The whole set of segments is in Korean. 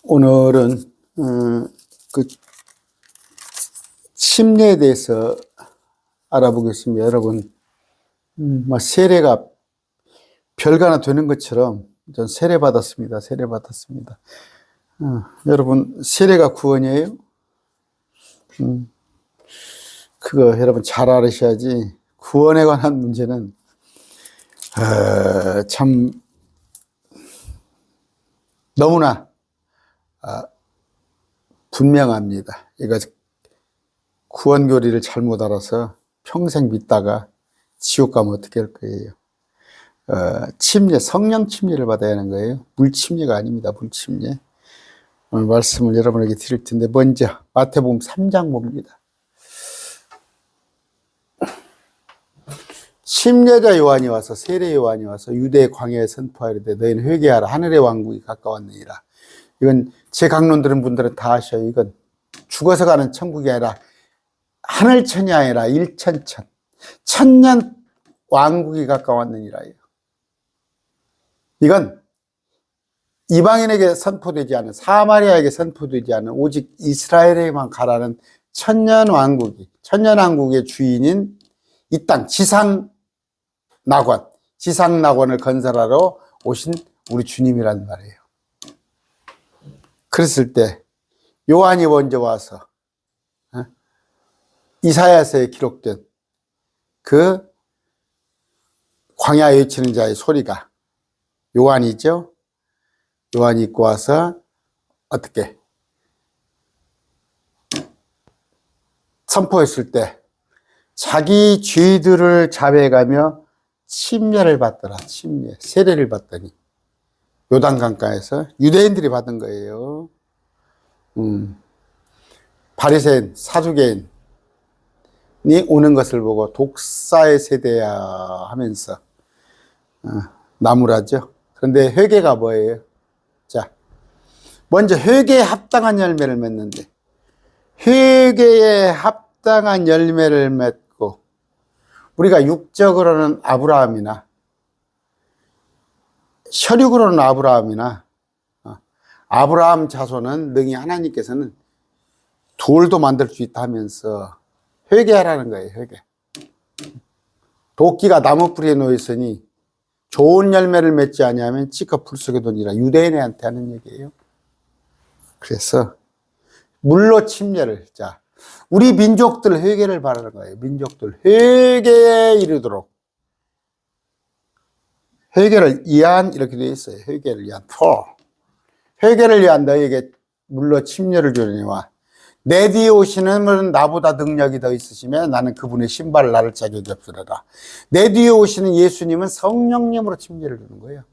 오늘은 그 침례에 대해서 알아보겠습니다. 여러분, 세례가 별거나 되는 것처럼 전 세례 받았습니다. 여러분, 세례가 구원이에요? 그거 여러분 잘 알으셔야지. 구원에 관한 문제는 참 너무나 분명합니다. 이거 구원 교리를 잘못 알아서 평생 믿다가 지옥 가면 어떻게 할 거예요? 침례, 성령 침례를 받아야 하는 거예요. 물 침례가 아닙니다. 물 침례. 오늘 말씀을 여러분에게 드릴 텐데, 먼저 마태복음 3장 봅니다. 침례자 요한이 와서, 세례 요한이 와서 유대 광야에 선포하리되 너희는 회개하라, 하늘의 왕국이 가까웠느니라. 이건 제 강론 들은 분들은 다 아셔요. 이건 죽어서 가는 천국이 아니라 하늘천이 아니라 일천천, 천년 왕국이 가까웠느니라요. 이건 이방인에게 선포되지 않은, 사마리아에게 선포되지 않은, 오직 이스라엘에게만 가라는 천년 왕국의 주인인 이 땅 지상낙원을 건설하러 오신 우리 주님이란 말이에요. 그랬을 때 요한이 먼저 와서 이사야서에 기록된 그 광야에 외치는 자의 소리가 요한이죠. 요한이 입고 와서 어떻게 선포했을 때 자기 죄들을 자백하며 침례를 받더라. 세례를 받더니 요단강가에서 유대인들이 받은 거예요. 바리새인, 사두개인이 오는 것을 보고 독사의 세대야 하면서 나무라죠. 그런데 회개가 뭐예요? 자, 먼저 회개에 합당한 열매를 맺는데, 회개에 합당한 열매를 맺고, 우리가 육적으로는 아브라함이나 혈육으로는 아브라함 자손은 능히 하나님께서는 돌도 만들 수 있다 하면서 회개하라는 거예요. 회개. 도끼가 나무 뿌리에 놓여 있으니 좋은 열매를 맺지 아니하면 찌꺼 풀 속에 던지라. 유대인한테 하는 얘기예요. 그래서 물로 침례를, 자, 우리 민족들 회개를 바라는 거예요. 민족들 회개에 이르도록. 회개를 위한, 이렇게 되어 있어요. 회개를 위한, 회개를 위한 너에게 물로 침례를 주려니와 내 뒤에 오시는 분은 나보다 능력이 더 있으시면 나는 그분의 신발을 나를 자격이 없으리라. 내 뒤에 오시는 예수님은 성령님으로 침례를 주는 거예요.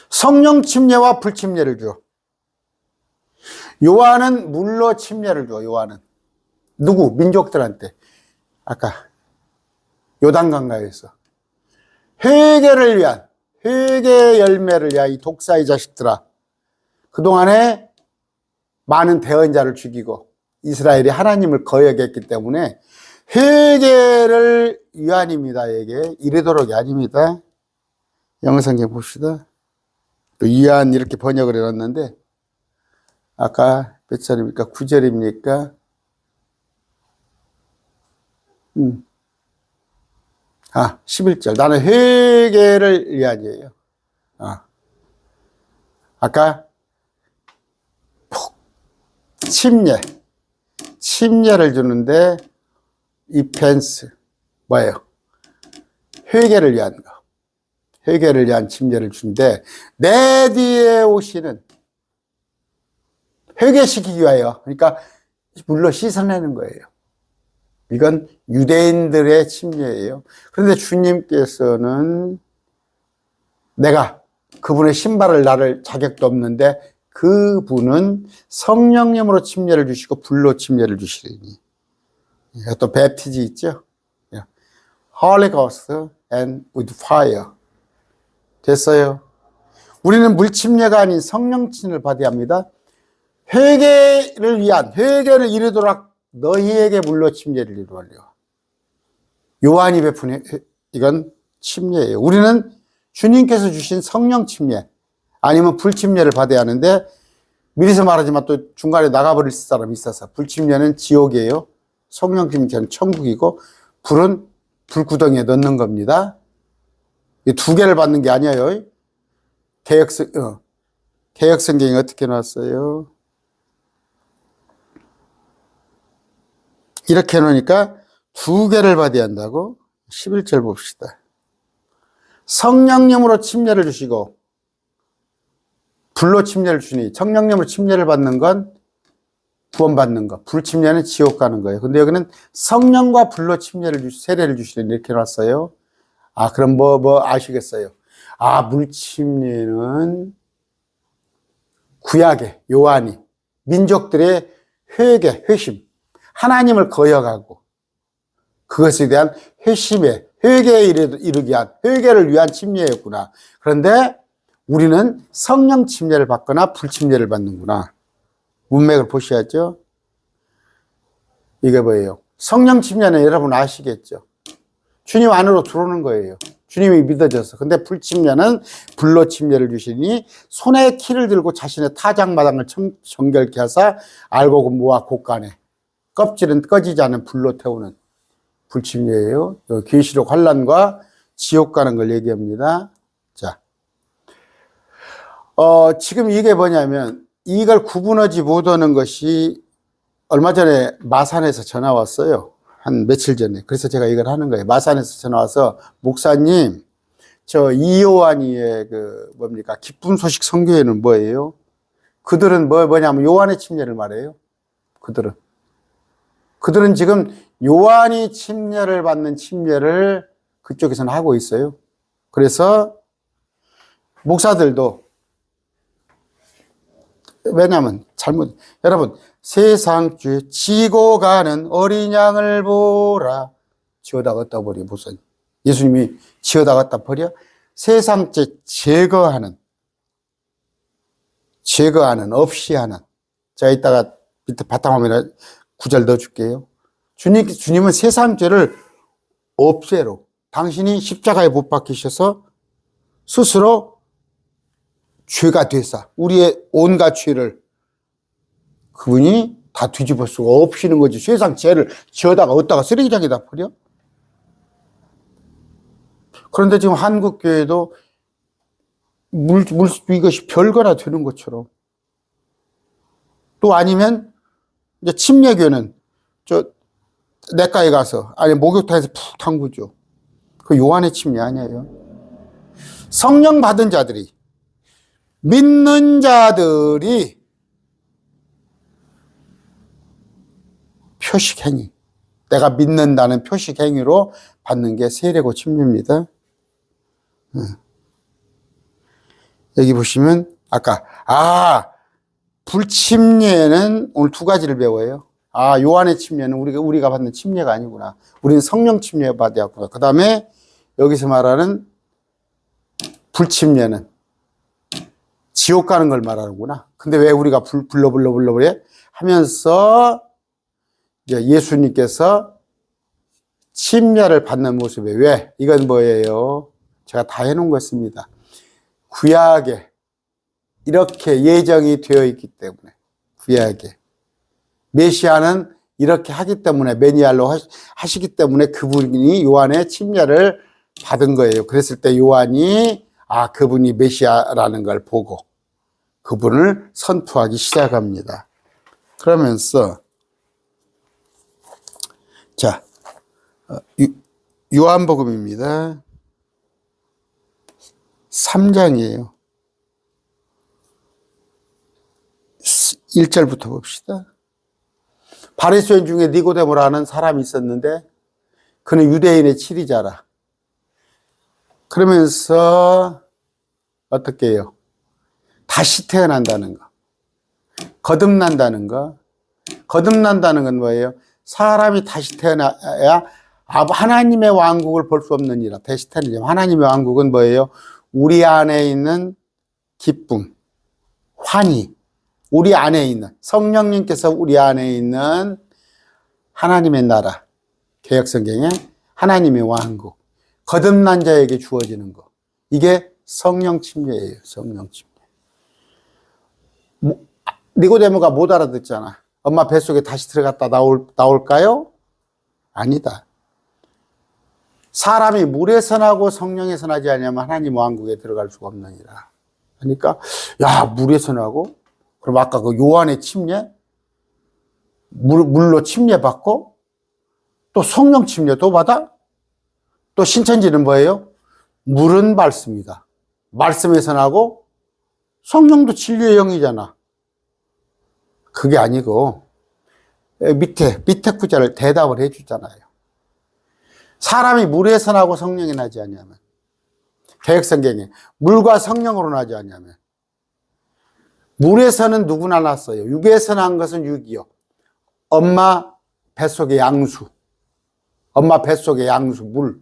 성령 침례와 불침례를 줘. 요한은 물로 침례를 줘. 요한은 누구? 민족들한테. 아까 요단강가에서 회개를 위한, 회개의 열매를 위한 이 독사의 자식들아, 그동안에 많은 대언자를 죽이고 이스라엘이 하나님을 거역했기 때문에 회개를 위한입니다. 에게 이르도록이 아닙니다. 영어성경 봅시다. 또 위한 이렇게 번역을 해놨는데, 아까 몇 절입니까? 9절입니까? 11절. 나는 회개를 위한이에요. 아까 침례를 주는데 이 펜스 뭐예요? 회개를 위한 거. 회개를 위한 침례를 주는데 내 뒤에 오시는, 회개시키기 위하여, 그러니까 물로 씻어내는 거예요. 이건 유대인들의 침례예요. 그런데 주님께서는 내가 그분의 신발을 나를 자격도 없는데 그분은 성령님으로 침례를 주시고 불로 침례를 주시리니. 또 베프티지 있죠? Holy Ghost and with fire. 됐어요. 우리는 물 침례가 아닌 성령 침례를 받아야 합니다. 회개를 위한, 회개를 이루도록 너희에게 물로 침례를 이루려. 요한이 베푼 이건 침례예요. 우리는 주님께서 주신 성령 침례 아니면 불 침례를 받아야 하는데, 미리서 말하지만 또 중간에 나가버릴 사람이 있어서 불침례는 지옥이에요. 성령 침례는 천국이고 불은 불구덩이에 넣는 겁니다. 이 두 개를 받는 게 아니에요. 개역성경이 어떻게 나왔어요? 이렇게 해놓으니까 두 개를 받아야 한다고. 11절 봅시다. 성령님으로 침례를 주시고 불로 침례를 주니, 성령님으로 침례를 받는 건 구원받는 거, 불침례는 지옥 가는 거예요. 근데 여기는 성령과 불로 세례를 주시니 이렇게 해놨어요. 아, 그럼 뭐 아시겠어요? 아, 물침례는 구약의 요한이 민족들의 회심, 하나님을 거역하고 그것에 대한 회개에 이르기 위한, 회개를 위한 침례였구나. 그런데 우리는 성령 침례를 받거나 불침례를 받는구나. 문맥을 보셔야죠. 이게 뭐예요? 성령 침례는 여러분 아시겠죠? 주님 안으로 들어오는 거예요. 주님이 믿어져서. 근데 불침례는 불로 침례를 주시니 손에 키를 들고 자신의 타작마당을 정결케 하사 알고 모아 곳간에 껍질은 꺼지지 않은 불로 태우는 불침례예요. 계시록 환난과 지옥 가는 걸 얘기합니다. 자, 지금 이게 뭐냐면 이걸 구분하지 못하는 것이 얼마 전에 마산에서 전화 왔어요. 한 며칠 전에. 그래서 제가 이걸 하는 거예요. 마산에서 전화 와서 목사님, 저 이요한이의 기쁨 소식 선교회는 뭐예요? 그들은 뭐냐면 요한의 침례를 말해요. 그들은 지금 요한이 침례를 받는 침례를 그쪽에서는 하고 있어요. 그래서 목사들도 왜냐하면 여러분 세상주 지고 가는 어린 양을 보라. 지어다 갖다 버려. 무슨 예수님이 지어다 갖다 버려? 세상죄 제거하는 없이 하는. 제가 이따가 밑에 바탕화면에 구절 넣어줄게요. 주님은 세상죄를 없애로 당신이 십자가에 못 박히셔서 스스로 죄가 되사 우리의 온갖 죄를 그분이 다 뒤집어 쓰고 없이는 거지. 세상 죄를 지어다가 어디다가 쓰레기장에다 버려? 그런데 지금 한국교회도 이것이 별거나 되는 것처럼. 또 아니면 이제 침례교는 내과에 가서 목욕탕에서 푹 탕구죠. 그 요한의 침례 아니에요. 성령 받은 자들이, 믿는 자들이 표식행위, 내가 믿는다는 표식행위로 받는 게 세례고 침례입니다. 여기 보시면 아까 불침례는 오늘 두 가지를 배워요. 요한의 침례는 우리가 받는 침례가 아니구나. 우리는 성령 침례 받아야 했구나. 그 다음에 여기서 말하는 불침례는 지옥 가는 걸 말하는구나. 근데 왜 우리가 불러 하면서 이제 예수님께서 침례를 받는 모습에 왜? 이건 뭐예요? 제가 다 해놓은 것입니다. 구약에 이렇게 예정이 되어 있기 때문에, 구약에 메시아는 이렇게 하기 때문에, 매니알로 하시기 때문에 그분이 요한의 침례를 받은 거예요. 그랬을 때 요한이 그분이 메시아라는 걸 보고 그분을 선포하기 시작합니다. 그러면서 자, 요한복음입니다. 3장이에요. 1절부터 봅시다. 바리새인 중에 니고데모라는 사람이 있었는데 그는 유대인의 치리자라. 그러면서 어떻게 해요? 다시 태어난다는 거, 거듭난다는 거. 거듭난다는 건 뭐예요? 사람이 다시 태어나야 하나님의 왕국을 볼 수 없느니라. 다시 태어나면 하나님의 왕국은 뭐예요? 우리 안에 있는 기쁨, 환희, 우리 안에 있는 성령님께서 우리 안에 있는 하나님의 나라, 개역성경에 하나님의 왕국, 거듭난 자에게 주어지는 거. 이게 성령 침례예요. 성령 침례. 니고데모가 못 알아듣잖아. 엄마 뱃속에 다시 들어갔다 나올까요? 아니다. 사람이 물에서 나고 성령에서 나지 아니하면 하나님 왕국에 들어갈 수가 없느니라. 그러니까 야, 물에서 나고, 그럼 아까 그 요한의 침례, 물로 침례 받고, 또 성령 침례도 받아? 또 신천지는 뭐예요? 물은 말씀이다. 말씀에서 나고 성령도 진리의 영이잖아. 그게 아니고 밑에 구절을 대답을 해주잖아요. 사람이 물에서 나고 성령이 나지 아니하면, 개역성경에 물과 성령으로 나지 아니하면, 물에서는 누구나 났어요. 육에서 난 것은 육이요. 엄마 뱃속의 양수. 엄마 뱃속의 양수, 물.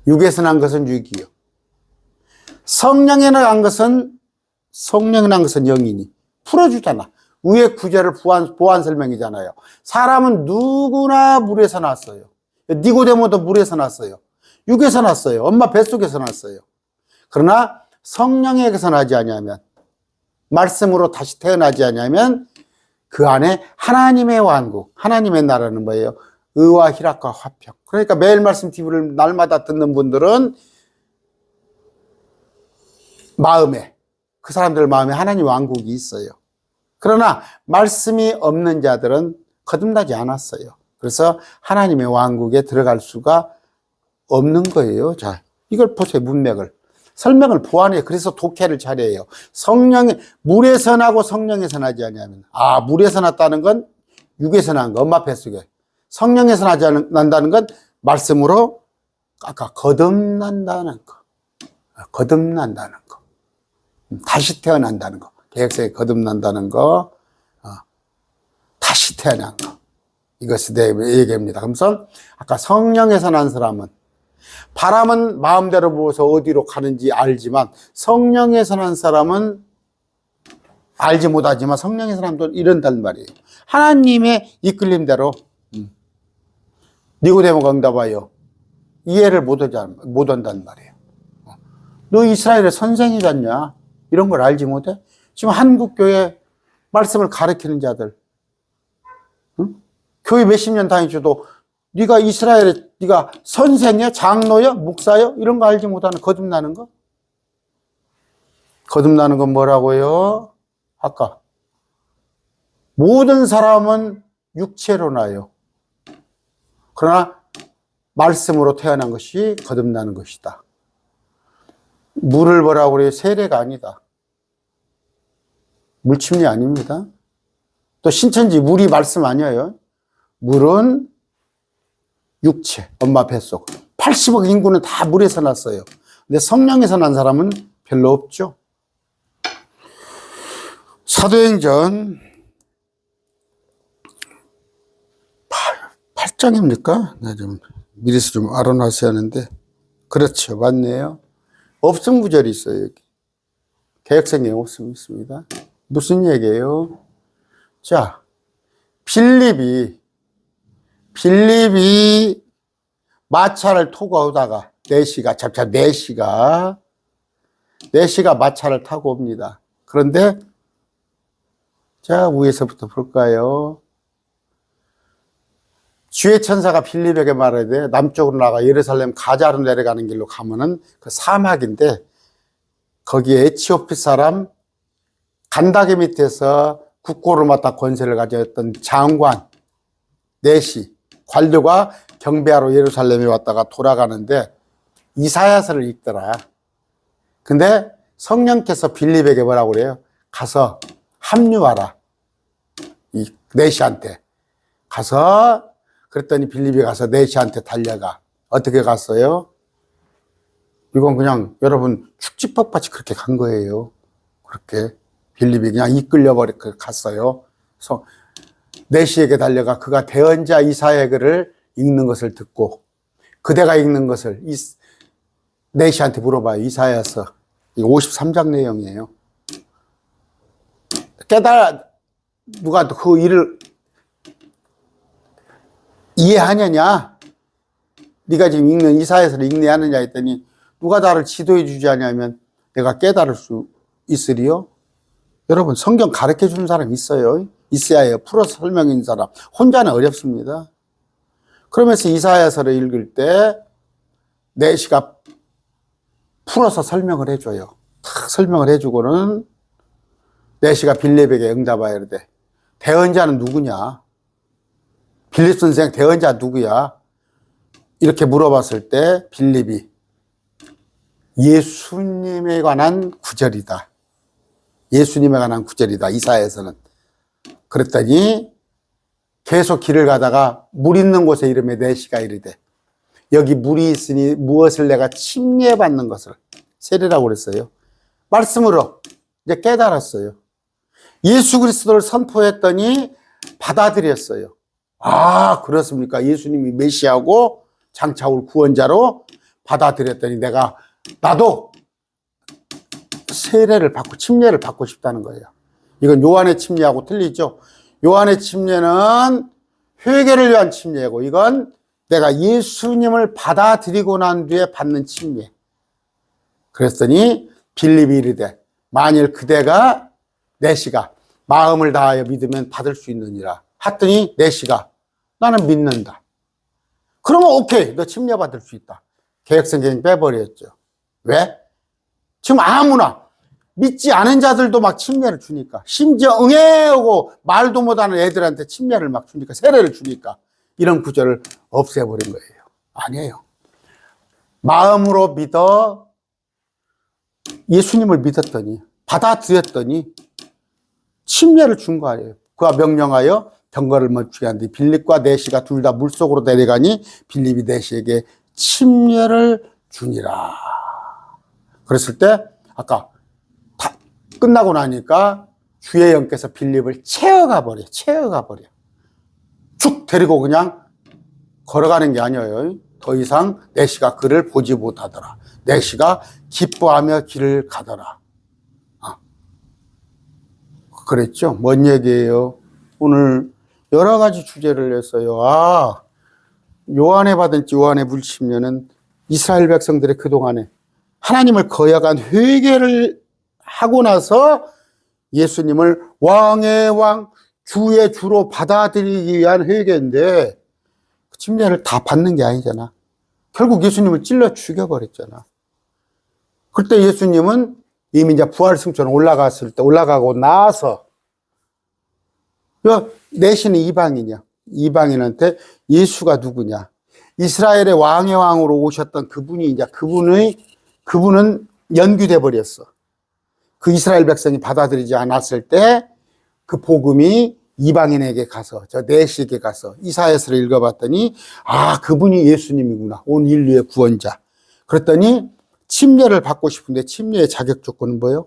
육에서 난 것은 육이요. 성령에 난 것은 영이니. 풀어주잖아. 위에 구절을 보완 설명이잖아요. 사람은 누구나 물에서 났어요. 니고데모도 물에서 났어요. 육에서 났어요. 엄마 뱃속에서 났어요. 그러나 성령에게서 나지 아니하면, 말씀으로 다시 태어나지 아니하면 그 안에 하나님의 왕국, 하나님의 나라는 뭐예요? 의와 희락과 화평. 그러니까 매일 말씀 TV를 날마다 듣는 분들은 그 사람들 마음에 하나님 왕국이 있어요. 그러나 말씀이 없는 자들은 거듭나지 않았어요. 그래서 하나님의 왕국에 들어갈 수가 없는 거예요. 자, 이걸 보세요. 문맥을. 설명을 보완해요. 그래서 독해를 잘해요. 물에서 나고 성령에서 나지 아니하면, 물에서 났다는 건 육에서 난 거, 엄마 뱃속에. 성령에서 난다는 건 말씀으로 아까 거듭난다는 거. 거듭난다는 거. 다시 태어난다는 거. 개혁성에 거듭난다는 거. 다시 태어난 거. 이것이 내 얘기입니다. 그래서 아까 성령에서 난 사람은, 바람은 마음대로 부어서 어디로 가는지 알지만, 성령에서 난 사람은 알지 못하지만 성령의 사람도 이런단 말이에요. 하나님의 이끌림대로. 니고데모가 응답하여 이해를 못 한단 말이에요. 너 이스라엘의 선생이잖냐? 이런 걸 알지 못해? 지금 한국교회 말씀을 가르치는 자들, 교회 몇십 년 다니셔도 네가 이스라엘의, 네가 선생이야? 장로야? 목사야? 이런 거 알지 못하는, 거듭나는 거? 거듭나는 건 뭐라고요? 아까 모든 사람은 육체로 나요. 그러나 말씀으로 태어난 것이 거듭나는 것이다. 물을 뭐라고 그래요? 세례가 아니다. 물침례 아닙니다. 또 신천지 물이 말씀 아니에요. 물은 육체, 엄마 뱃속. 80억 인구는 다 물에서 났어요. 근데 성령에서 난 사람은 별로 없죠. 사도행전 8장입니까? 나 좀 미리서 좀 알아놨어야 하는데. 그렇죠. 맞네요. 없음 구절이 있어요. 여기. 개역성경에 없음 있습니다. 무슨 얘기예요? 자, 빌립이 마차를 타고 오다가 4시가 마차를 타고 옵니다. 그런데 자, 위에서부터 볼까요? 주의 천사가 빌립에게 말하되 남쪽으로 나가 예루살렘 가자로 내려가는 길로 가면은 그 사막인데, 거기에 에티오피 사람 간다게 밑에서 국고를 맡아 권세를 가졌던 장관 넷이 관료가 경배하러 예루살렘에 왔다가 돌아가는데 이사야서를 읽더라. 근데 성령께서 빌립에게 뭐라고 그래요? 가서 합류하라. 이 넷이한테 가서, 그랬더니 빌립이 가서 넷이한테 달려가. 어떻게 갔어요? 이건 그냥 여러분 축지법같이 그렇게 간 거예요. 그렇게 빌립이 그냥 이끌려버리고 갔어요. 그래서 넷이에게 달려가 그가 대언자 이사야의 글을 읽는 것을 듣고, 그대가 읽는 것을 넷이한테 물어봐요. 이사야서 53장 내용이에요. 누가 그 일을 이해하느냐? 네가 지금 읽는 이사야서를 읽느냐 했더니, 누가 나를 지도해 주지 않냐면 내가 깨달을 수 있으리요? 여러분, 성경 가르쳐 주는 사람 있어요. 있어야 해요. 풀어서 설명인 사람. 혼자는 어렵습니다. 그러면서 이사야서를 읽을 때 내시가 풀어서 설명을 해줘요. 탁 설명을 해주고는 내시가 빌립에게 응답하여 이르되 대언자는 누구냐? 빌립 선생 대언자 누구야? 이렇게 물어봤을 때 빌립이 예수님에 관한 구절이다. 예수님에 관한 구절이다. 이사야에서는. 그랬더니 계속 길을 가다가 물 있는 곳에 이름에 내시가 이르되 여기 물이 있으니 무엇을 내가 침례받는 것을 세례라고 그랬어요. 말씀으로 이제 깨달았어요. 예수 그리스도를 선포했더니 받아들였어요. 아, 그렇습니까? 예수님이 메시아고 장차 올 구원자로 받아들였더니 나도 세례를 받고 침례를 받고 싶다는 거예요. 이건 요한의 침례하고 틀리죠. 요한의 침례는 회개를 위한 침례고 이건 내가 예수님을 받아들이고 난 뒤에 받는 침례. 그랬더니 빌립이 이르되 만일 그대가 내시가 마음을 다하여 믿으면 받을 수 있느니라 했더니 내시가 나는 믿는다. 그러면 오케이, 너 침례 받을 수 있다. 개혁성경 빼버렸죠. 왜? 지금 아무나 믿지 않은 자들도 막 침례를 주니까, 심지어 응애하고 말도 못하는 애들한테 침례를 막 주니까, 세례를 주니까 이런 구절을 없애버린 거예요. 아니에요. 마음으로 믿어 예수님을 믿었더니 받아들였더니 침례를 준 거 아니에요. 그와 명령하여 병거를 멈추게 한 뒤 빌립과 내시가 둘 다 물속으로 내려가니 빌립이 내시에게 침례를 주니라. 그랬을 때 아까 다 끝나고 나니까 주의 영께서 빌립을 채워가 버려. 쭉 데리고 그냥 걸어가는 게 아니에요. 더 이상 내시가 그를 보지 못하더라. 내시가 기뻐하며 길을 가더라. 그랬죠. 뭔 얘기예요? 오늘 여러 가지 주제를 했어요. 요한에 받은 요한의 불침례는 이스라엘 백성들의 그동안에 하나님을 거역한 회개를 하고 나서 예수님을 왕의 왕, 주의 주로 받아들이기 위한 회개인데 그 침례를 다 받는 게 아니잖아. 결국 예수님을 찔러 죽여버렸잖아. 그때 예수님은 이미 이제 부활 승천 올라가고 나서 내시는 이방인이야. 이방인한테 예수가 누구냐? 이스라엘의 왕의 왕으로 오셨던 그분이 이제 그분은 연기돼 버렸어. 그 이스라엘 백성이 받아들이지 않았을 때 그 복음이 이방인에게 가서 저 내시에게 가서 이사야서를 읽어봤더니 그분이 예수님이구나. 온 인류의 구원자. 그랬더니 침례를 받고 싶은데 침례의 자격 조건은 뭐예요?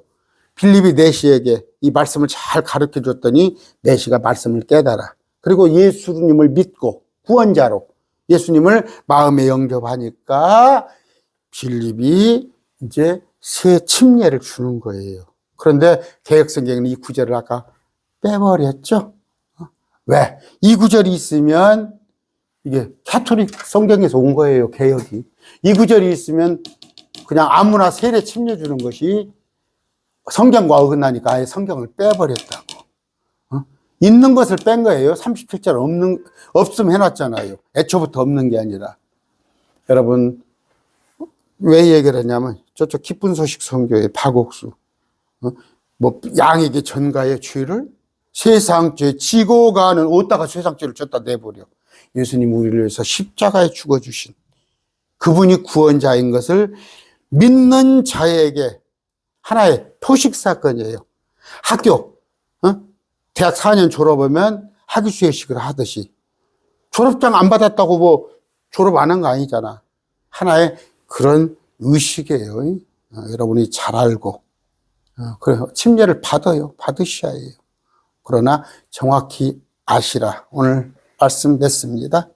빌립이 내시에게 이 말씀을 잘 가르쳐 줬더니 내시가 말씀을 깨달아. 그리고 예수님을 믿고 구원자로 예수님을 마음에 영접하니까 빌립이 이제 새 침례를 주는 거예요. 그런데 개혁성경은 이 구절을 아까 빼버렸죠. 왜? 이 구절이 있으면 이게 가톨릭 성경에서 온 거예요. 개혁이. 이 구절이 있으면 그냥 아무나 세례 침례 주는 것이 성경과 어긋나니까 아예 성경을 빼버렸다고. 있는 것을 뺀 거예요. 37절 없음 해놨잖아요. 애초부터 없는 게 아니라. 여러분, 왜 얘기를 했냐면, 저쪽 기쁜 소식 선교의 박옥수. 양에게 전가의 죄를 세상죄 지고 가는 어디다가 세상죄를 졌다 내버려. 예수님 우리를 위해서 십자가에 죽어주신 그분이 구원자인 것을 믿는 자에게 하나의 표식 사건이에요. 대학 4년 졸업하면 학위 수여식을 하듯이 졸업장 안 받았다고 뭐 졸업 안 한 거 아니잖아. 하나의 그런 의식이에요. 여러분이 잘 알고 그래서 침례를 받으셔야 해요. 그러나 정확히 아시라 오늘 말씀 냈습니다.